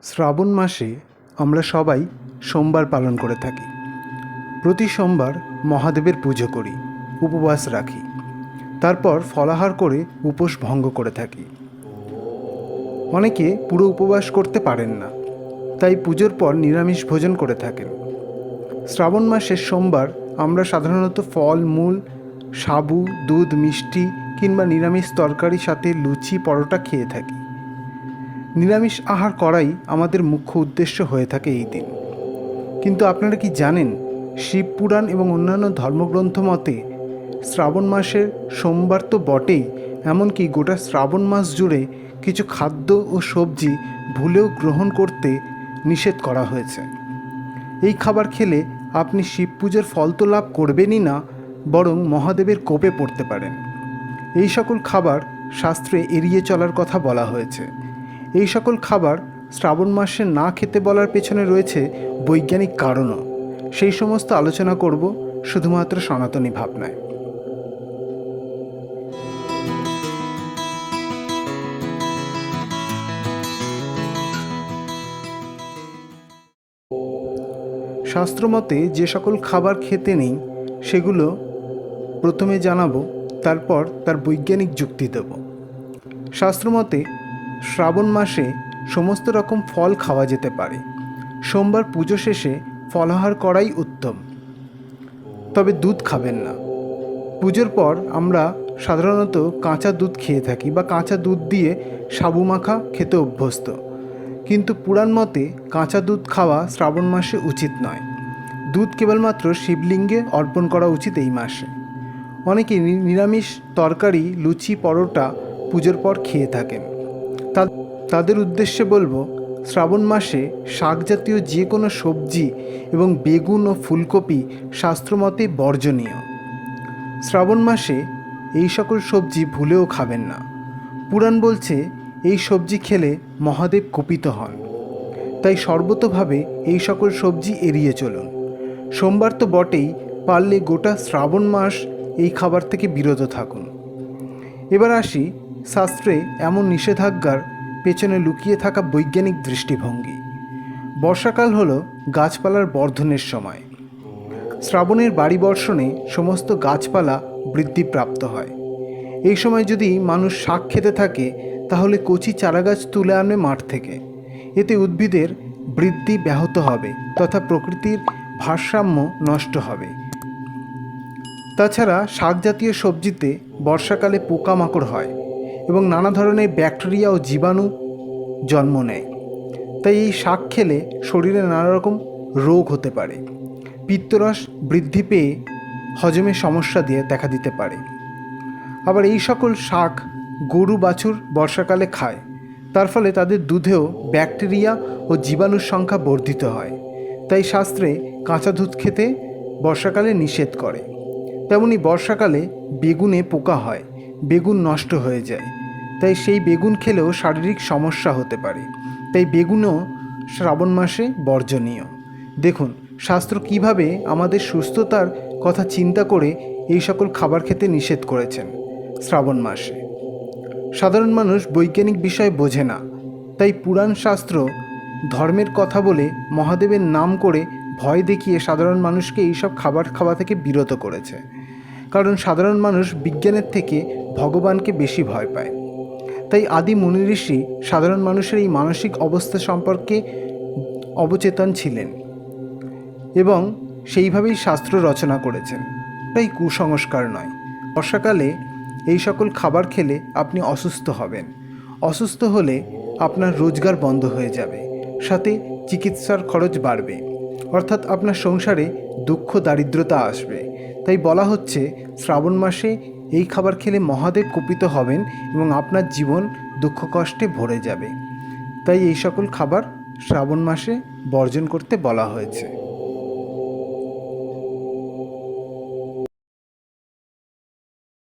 শ্রাবণ মাসে আমরা সবাই সোমবার পালন করে থাকি। প্রতি সোমবার মহাদেবের পুজো করি, উপবাস রাখি, তারপর ফলাহার করে উপোস ভঙ্গ করে থাকি। অনেকে পুরো উপবাস করতে পারেন না, তাই পুজোর পর নিরামিষ ভোজন করে থাকেন। শ্রাবণ মাসের সোমবার আমরা সাধারণত ফল মূল, সাবু, দুধ, মিষ্টি কিংবা নিরামিষ তরকারির সাথে লুচি পরোটা খেয়ে থাকি। নিরামিষ আহার করাই আমাদের মুখ্য উদ্দেশ্য হয়ে থাকে এই দিন। কিন্তু আপনারা কি জানেন, শিবপুরাণ এবং অন্যান্য ধর্মগ্রন্থ মতে শ্রাবণ মাসের সোমবার তো বটেই, এমনকি গোটা শ্রাবণ মাস জুড়ে কিছু খাদ্য ও সবজি ভুলেও গ্রহণ করতে নিষেধ করা হয়েছে। এই খাবার খেলে আপনি শিব পুজোর ফল তো লাভ করবেনই না, বরং মহাদেবের কোপে পড়তে পারেন। এই সকল খাবার শাস্ত্রে এড়িয়ে চলার কথা বলা হয়েছে। এই সকল খাবার শ্রাবণ মাসে না খেতে বলার পেছনে রয়েছে বৈজ্ঞানিক কারণও। সেই সমস্ত আলোচনা করব শুধুমাত্র সনাতনী ভাবনায়। শাস্ত্রমতে যে সকল খাবার খেতে নেই সেগুলো প্রথমে জানাবো, তারপর তার বৈজ্ঞানিক যুক্তি দেব। শাস্ত্রমতে শ্রাবণ মাসে সমস্ত রকম ফল খাওয়া যেতে পারে। সোমবার পুজো শেষে ফলাহার করাই উত্তম, তবে দুধ খাবেন না। পুজোর পর আমরা সাধারণত কাঁচা দুধ খেয়ে থাকি বা কাঁচা দুধ দিয়ে সাবু মাখা খেতে অভ্যস্ত, কিন্তু পুরাণ মতে কাঁচা দুধ খাওয়া শ্রাবণ মাসে উচিত নয়। দুধ কেবলমাত্র শিবলিঙ্গে অর্পণ করা উচিত এই মাসে। অনেকে নিরামিষ তরকারি, লুচি, পরোটা পুজোর পর খেয়ে থাকেন। তাদের উদ্দেশ্যে বলবো, শ্রাবণ মাসে শাক জাতীয় যে কোনো সবজি এবং বেগুন ও ফুলকপি শাস্ত্রমতে বর্জনীয়। শ্রাবণ মাসে এই সকল সবজি ভুলেও খাবেন না। পুরাণ বলছে এই সবজি খেলে মহাদেব কোপিত হন, তাই সর্বতোভাবে এই সকল সবজি এড়িয়ে চলুন। সোমবার তো বটেই, পারলে গোটা শ্রাবণ মাস এই খাবার থেকে বিরত থাকুন। এবার আসি শাস্ত্রে এমন নিষেধাজ্ঞার পেছনে লুকিয়ে থাকা বৈজ্ঞানিক দৃষ্টিভঙ্গি। বর্ষাকাল হল গাছপালার বর্ধনের সময়। শ্রাবণের বাড়ি বর্ষণে সমস্ত গাছপালা বৃদ্ধিপ্রাপ্ত হয়। এই সময় যদি মানুষ শাক খেতে থাকে, তাহলে কচি চারাগাছ তুলে আনবে মাঠ থেকে। এতে উদ্ভিদের বৃদ্ধি ব্যাহত হবে তথা প্রকৃতির ভারসাম্য নষ্ট হবে। তাছাড়া শাক জাতীয় সবজিতে বর্ষাকালে পোকামাকড় হয় এবং নানা ধরনের ব্যাকটেরিয়া ও জীবাণু জন্ম নেয়। তাই এই শাক খেলে শরীরে নানা রকম রোগ হতে পারে। পিত্তরস বৃদ্ধি পেয়ে হজমের সমস্যা দেখা দিতে পারে। আবার এই সকল শাক গরু বাছুর বর্ষাকালে খায়, তার ফলে তাদের দুধেও ব্যাকটেরিয়া ও জীবাণুর সংখ্যা বর্ধিত হয়। তাই শাস্ত্রে কাঁচা দুধ খেতে বর্ষাকালে নিষেধ করে। তেমনি বর্ষাকালে বেগুনে পোকা হয়, বেগুন নষ্ট হয়ে যায়। তাই সেই বেগুন খেলেও শারীরিক সমস্যা হতে পারে। তাই বেগুনও শ্রাবণ মাসে বর্জনীয়। দেখুন শাস্ত্র কিভাবে আমাদের সুস্থতার কথা চিন্তা করে এই সকল খাবার খেতে নিষেধ করেছেন শ্রাবণ মাসে। সাধারণ মানুষ বৈজ্ঞানিক বিষয় বোঝে না, তাই পুরাণ শাস্ত্র ধর্মের কথা বলে মহাদেবের নাম করে ভয় দেখিয়ে সাধারণ মানুষকে এইসব খাবার খাওয়া থেকে বিরত করেছে। কারণ সাধারণ মানুষ বিজ্ঞানের থেকে ভগবানকে বেশি ভয় পায়। তাই আদি মুনি ঋষি সাধারণ মানুষের এই মানসিক অবস্থা সম্পর্কে অবচেতন ছিলেন এবং সেইভাবেই শাস্ত্র রচনা করেছেন। তাই কুসংস্কার নয়। বর্ষাকালে এই সকল খাবার খেলে আপনি অসুস্থ হবেন। অসুস্থ হলে আপনার রোজগার বন্ধ হয়ে যাবে, সাথে চিকিৎসার খরচ বাড়বে, অর্থাৎ আপনার সংসারে দুঃখ দারিদ্রতা আসবে। তাই বলা হচ্ছে শ্রাবণ মাসে এই খাবার খেলে মহাদেব কোপিত হবেন এবং আপনার জীবন দুঃখ কষ্টে ভরে যাবে। তাই এই সকল খাবার শ্রাবণ মাসে বর্জন করতে বলা হয়েছে।